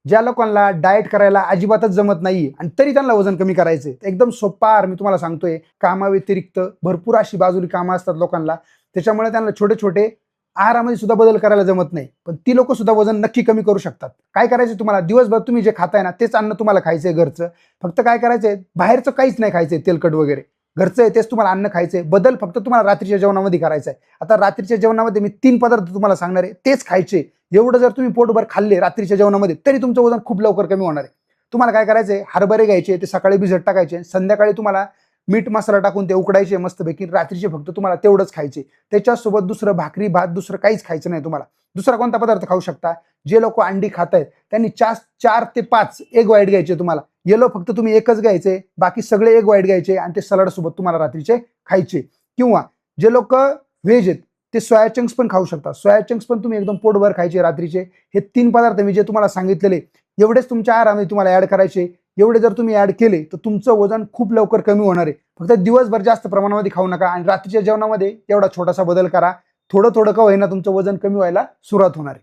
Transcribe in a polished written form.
ज्या लोकांना डाएट करायला अजिबातच जमत नाही आणि तरी त्यांना वजन कमी करायचंय, एकदम सोपा आहार मी तुम्हाला सांगतोय. कामाव्यतिरिक्त भरपूर अशी बाजूली कामं असतात लोकांना, त्याच्यामुळे त्यांना छोटे छोटे आहारामध्ये सुद्धा बदल करायला जमत नाही, पण ती लोक सुद्धा वजन नक्की कमी करू शकतात. काय करायचं तुम्हाला, दिवसभर तुम्ही जे खाताय ना तेच अन्न तुम्हाला खायचंय घरचं. फक्त काय करायचंय, बाहेरचं काहीच नाही खायचंय तेलकट वगैरे. घरचं आहे तेच तुम्हाला अन्न खायचंय. बदल फक्त तुम्हाला रात्रीच्या जेवणामध्ये करायचा आहे. आता रात्रीच्या जेवणामध्ये मी 3 पदार्थ तुम्हाला सांगणार आहे, तेच खायचे. एवढं जर तुम्ही पोटभर खाल्ले रात्रीच्या जेवणामध्ये तरी तुमचं वजन खूप लवकर कमी होणार आहे. तुम्हाला काय करायचंय, हरभरे घ्यायचे, ते सकाळी भिजत टाकायचे, संध्याकाळी तुम्हाला मीठ मसाला टाकून ते उकडायचे मस्तपैकी. रात्रीचे फक्त तुम्हाला तेवढंच खायचे. त्याच्यासोबत दुसरं भाकरी भात दुसरं काहीच खायचं नाही तुम्हाला. दुसरा कोणता पदार्थ खाऊ शकता, जे लोक अंडी खात आहेत त्यांनी 4 ते 5 एग व्हाईट घ्यायचे तुम्हाला. येलो फक्त तुम्ही एकच घ्यायचे, बाकी सगळे एग व्हाईट घ्यायचे आणि ते सलाड सोबत तुम्हाला रात्रीचे खायचे. किंवा जे लोक व्हेज आहेत ते सोया चंक्स पण खाऊ शकता. सोया चंक्स पण तुम्ही एकदम पोटभर खायचे रात्रीचे. हे 3 पदार्थ मी जे तुम्हाला सांगितलेले एवढेच तुमच्या आहारामध्ये तुम्हाला ऍड करायचे. एवढे जर तुम्ही ऍड केले तर तुमचं वजन खूप लवकर कमी होणार आहे. फक्त दिवसभर जास्त प्रमाणामध्ये खाऊ नका आणि रात्रीच्या जेवणामध्ये एवढा छोटासा बदल करा. थोडं थोडं का होईना तुमचं वजन कमी व्हायला सुरुवात होणार आहे.